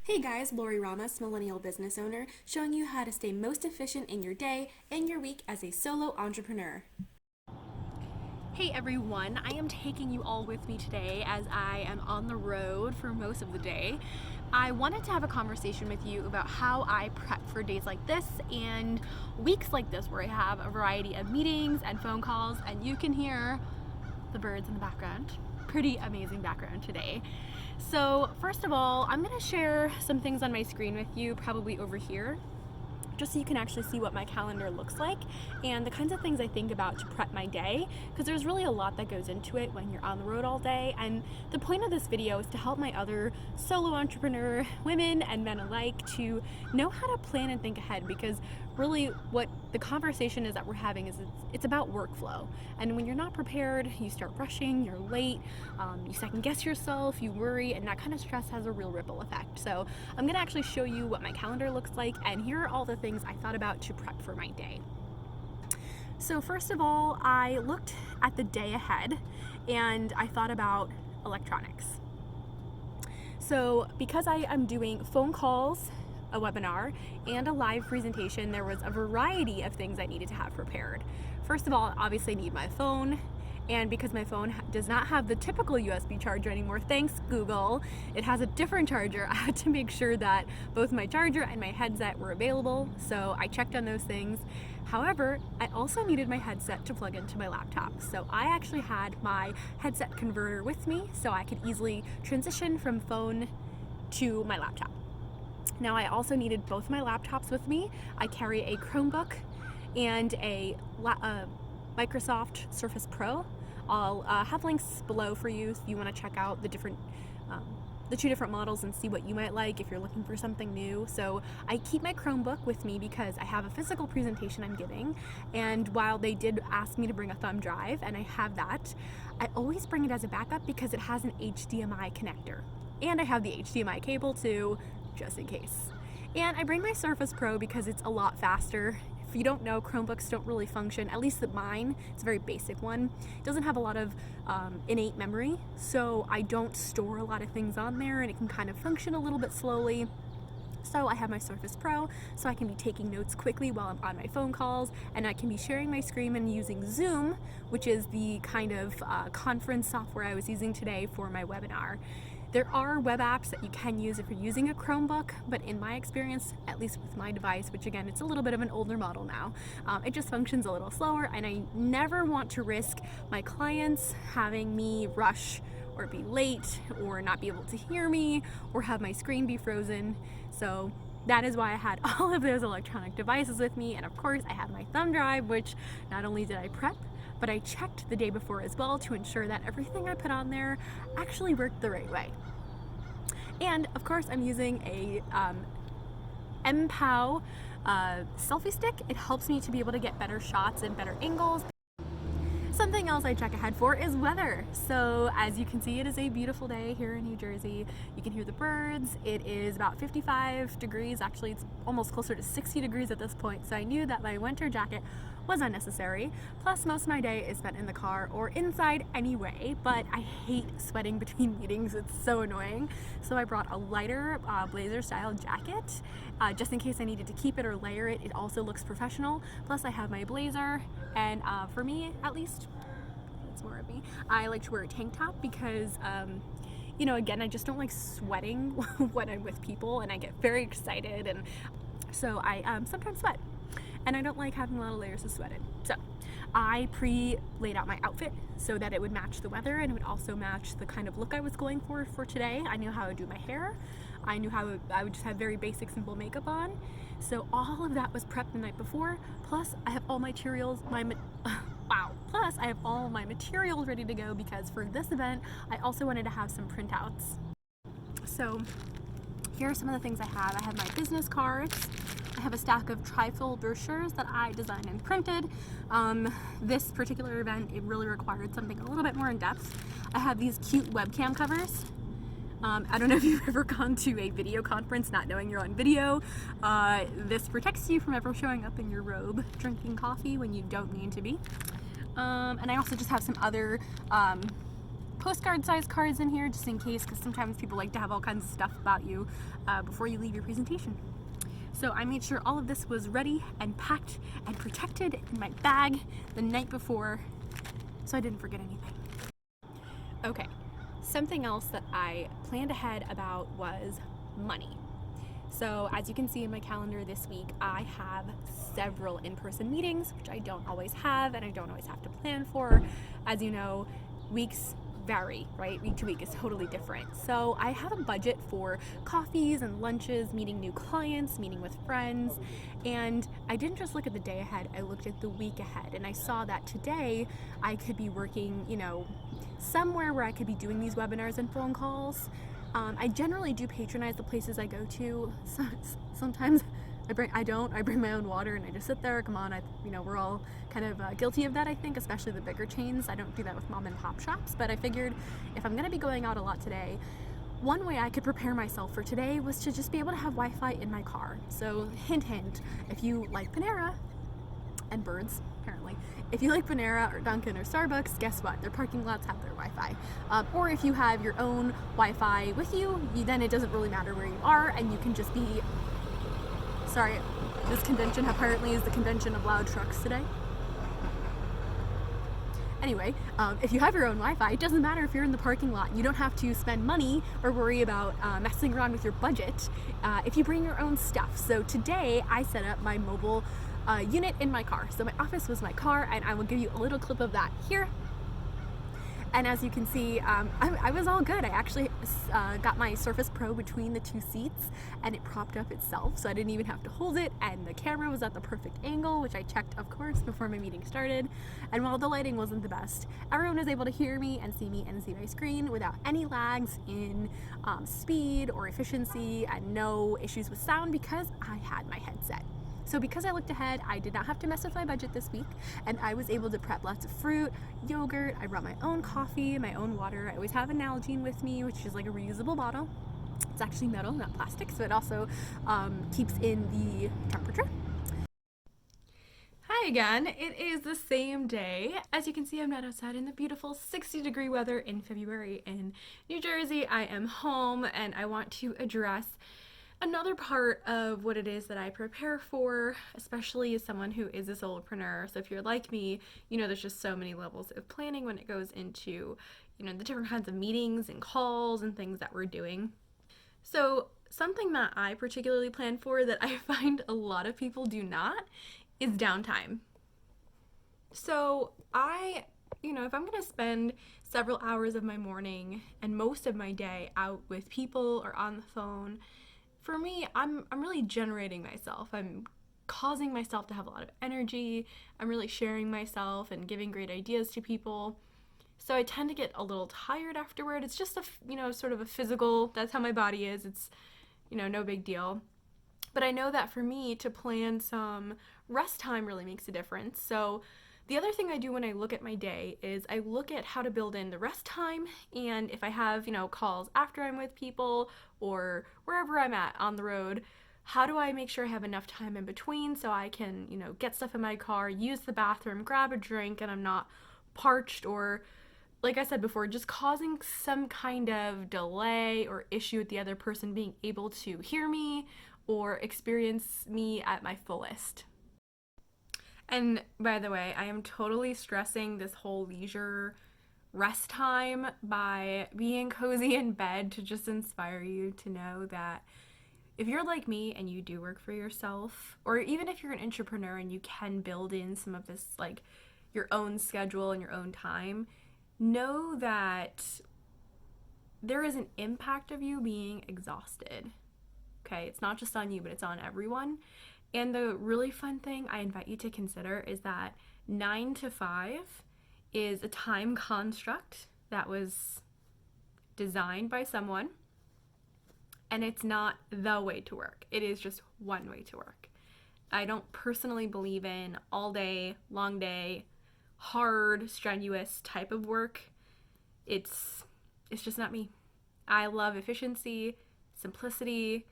Hey guys, Lori Ramos, millennial business owner, showing you how to stay most efficient in your day and your week as a solo entrepreneur. Hey everyone, I am taking you all with me today as I am on the road for most of the day. I wanted to have a conversation with you about how I prep for days like this and weeks like this where I have a variety of meetings and phone calls, and you can hear the birds in the background. Pretty amazing background today. So first of all, I'm going to share some things on my screen with you, probably over here, just so you can actually see what my calendar looks like and the kinds of things I think about to prep my day, because there's really a lot that goes into it when you're on the road all day. And the point of this video is to help my other solo entrepreneur women and men alike to know how to plan and think ahead, because really what the conversation is that we're having is it's about workflow. And when you're not prepared, you start rushing, you're late, you second guess yourself, you worry, and that kind of stress has a real ripple effect. So I'm gonna actually show you what my calendar looks like, and here are all the things I thought about to prep for my day. So first of all, I looked at the day ahead and I thought about electronics. So because I am doing phone calls, a webinar, and a live presentation, there was a variety of things I needed to have prepared. First of all, obviously I need my phone, and because my phone does not have the typical USB charger anymore, thanks Google, it has a different charger. I had to make sure that both my charger and my headset were available, so I checked on those things. However, I also needed my headset to plug into my laptop, so I actually had my headset converter with me so I could easily transition from phone to my laptop. Now I also needed both my laptops with me. I carry a Chromebook and a Microsoft Surface Pro. I'll have links below for you if you want to check out the two different models and see what you might like if you're looking for something new. So I keep my Chromebook with me because I have a physical presentation I'm giving, and while they did ask me to bring a thumb drive, and I have that, I always bring it as a backup because it has an HDMI connector. And I have the HDMI cable too, just in case. And I bring my Surface Pro because it's a lot faster. If you don't know, Chromebooks don't really function, at least mine, it's a very basic one. It doesn't have a lot of innate memory, so I don't store a lot of things on there, and it can kind of function a little bit slowly. So I have my Surface Pro, so I can be taking notes quickly while I'm on my phone calls, and I can be sharing my screen and using Zoom, which is the kind of conference software I was using today for my webinar. There are web apps that you can use if you're using a Chromebook, but in my experience, at least with my device, which again, it's a little bit of an older model now, it just functions a little slower, and I never want to risk my clients having me rush or be late or not be able to hear me or have my screen be frozen. So that is why I had all of those electronic devices with me, and of course I had my thumb drive, which not only did I prep, but I checked the day before as well to ensure that everything I put on there actually worked the right way. And of course I'm using a MPOW selfie stick. It helps me to be able to get better shots and better angles. Something else I check ahead for is weather. So as you can see, it is a beautiful day here in New Jersey. You can hear the birds. It is about 55 degrees. Actually, it's almost closer to 60 degrees at this point. So I knew that my winter jacket was unnecessary. Plus, most of my day is spent in the car or inside anyway, but I hate sweating between meetings. It's so annoying. So I brought a lighter blazer style jacket just in case I needed to keep it or layer it. It also looks professional. Plus I have my blazer, and for me at least, it's more of me, I like to wear a tank top because you know, again, I just don't like sweating when I'm with people, and I get very excited, and so I sometimes sweat, and I don't like having a lot of layers of sweat in. So I pre-laid out my outfit so that it would match the weather, and it would also match the kind of look I was going for today. I knew how to do my hair. I knew how I would just have very basic, simple makeup on. So all of that was prepped the night before. Plus I have all my materials, Plus I have all my materials ready to go because for this event, I also wanted to have some printouts. So here are some of the things I have. I have my business cards. I have a stack of trifold brochures that I designed and printed. This particular event, it really required something a little bit more in depth. I have these cute webcam covers. I don't know if you've ever gone to a video conference not knowing you're on video. This protects you from ever showing up in your robe drinking coffee when you don't need to be. And I also just have some other postcard size cards in here just in case, because sometimes people like to have all kinds of stuff about you before you leave your presentation. So I made sure all of this was ready and packed and protected in my bag the night before so I didn't forget anything. Okay, something else that I planned ahead about was money. So as you can see in my calendar this week, I have several in-person meetings, which I don't always have and I don't always have to plan for. As you know, weeks vary, right? Week to week is totally different. So I have a budget for coffees and lunches, meeting new clients, meeting with friends, and I didn't just look at the day ahead, I looked at the week ahead, and I saw that today I could be working, somewhere where I could be doing these webinars and phone calls. I generally do patronize the places I go to. Sometimes I bring my own water and I just sit there. Come on, we're all kind of guilty of that, I think, especially the bigger chains. I don't do that with mom and pop shops, but I figured if I'm gonna be going out a lot today, one way I could prepare myself for today was to just be able to have Wi-Fi in my car. So hint, hint, if you like Panera and birds, apparently, if you like Panera or Dunkin' or Starbucks, guess what? Their parking lots have their Wi-Fi. Or if you have your own Wi-Fi with you, then it doesn't really matter where you are, and you can just be... Sorry, this convention apparently is the convention of loud trucks today. Anyway, if you have your own Wi-Fi, it doesn't matter if you're in the parking lot. You don't have to spend money or worry about messing around with your budget if you bring your own stuff. So today I set up my mobile unit in my car. So my office was my car, and I will give you a little clip of that here. And as you can see, I was all good. I actually got my Surface Pro between the two seats, and it propped up itself, so I didn't even have to hold it, and the camera was at the perfect angle, which I checked, of course, before my meeting started. And while the lighting wasn't the best, everyone was able to hear me and see my screen without any lags in speed or efficiency, and no issues with sound because I had my headset. So because I looked ahead, I did not have to mess with my budget this week, and I was able to prep lots of fruit, yogurt. I brought my own coffee, my own water. I always have a Nalgene with me, which is like a reusable bottle. It's actually metal, not plastic, so it also keeps in the temperature. Hi again. It is the same day. As you can see, I'm not outside in the beautiful 60-degree weather in February in New Jersey. I am home, and I want to address another part of what it is that I prepare for, especially as someone who is a solopreneur. So if you're like me, there's just so many levels of planning when it goes into, the different kinds of meetings and calls and things that we're doing. So something that I particularly plan for that I find a lot of people do not is downtime. So if I'm going to spend several hours of my morning and most of my day out with people or on the phone, for me, I'm really generating myself. I'm causing myself to have a lot of energy. I'm really sharing myself and giving great ideas to people. So I tend to get a little tired afterward. It's just sort of a physical, that's how my body is. It's, no big deal. But I know that for me to plan some rest time really makes a difference. So the other thing I do when I look at my day is I look at how to build in the rest time, and if I have, calls after I'm with people or wherever I'm at on the road, how do I make sure I have enough time in between so I can, get stuff in my car, use the bathroom, grab a drink, and I'm not parched or, like I said before, just causing some kind of delay or issue with the other person being able to hear me or experience me at my fullest. And by the way, I am totally stressing this whole leisure rest time by being cozy in bed to just inspire you to know that if you're like me and you do work for yourself, or even if you're an entrepreneur and you can build in some of this, like your own schedule and your own time, know that there is an impact of you being exhausted. Okay, it's not just on you, but it's on everyone. And the really fun thing I invite you to consider is that 9 to 5 is a time construct that was designed by someone, and it's not the way to work. It is just one way to work. I don't personally believe in all day, long day, hard, strenuous type of work. It's just not me. I love efficiency, simplicity,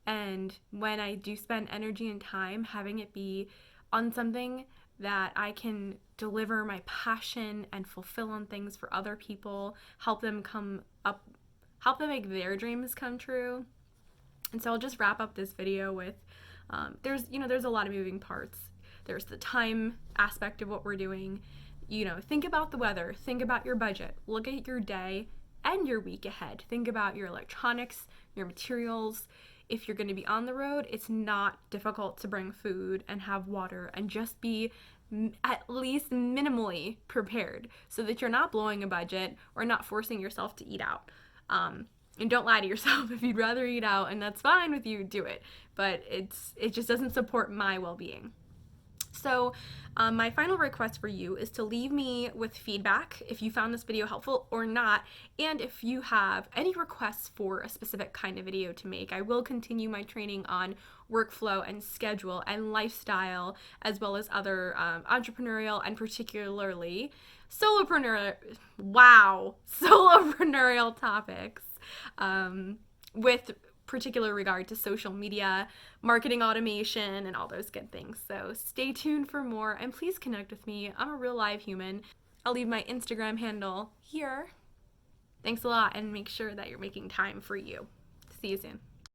and when I do spend energy and time, having it be on something that I can deliver my passion and fulfill on things for other people, help them make their dreams come true. And so I'll just wrap up this video with there's a lot of moving parts. There's the time aspect of what we're doing. Think about the weather, think about your budget, look at your day and your week ahead. Think about your electronics, your materials. If you're going to be on the road, it's not difficult to bring food and have water and just be at least minimally prepared so that you're not blowing a budget or not forcing yourself to eat out. And don't lie to yourself. If you'd rather eat out and that's fine with you, do it. But it just doesn't support my well-being. So my final request for you is to leave me with feedback if you found this video helpful or not, and if you have any requests for a specific kind of video to make. I will continue my training on workflow and schedule and lifestyle, as well as other entrepreneurial and particularly solopreneur topics with particular regard to social media, marketing automation, and all those good things. So stay tuned for more, and please connect with me. I'm a real live human. I'll leave my Instagram handle here. Thanks a lot, and make sure that you're making time for you. See you soon.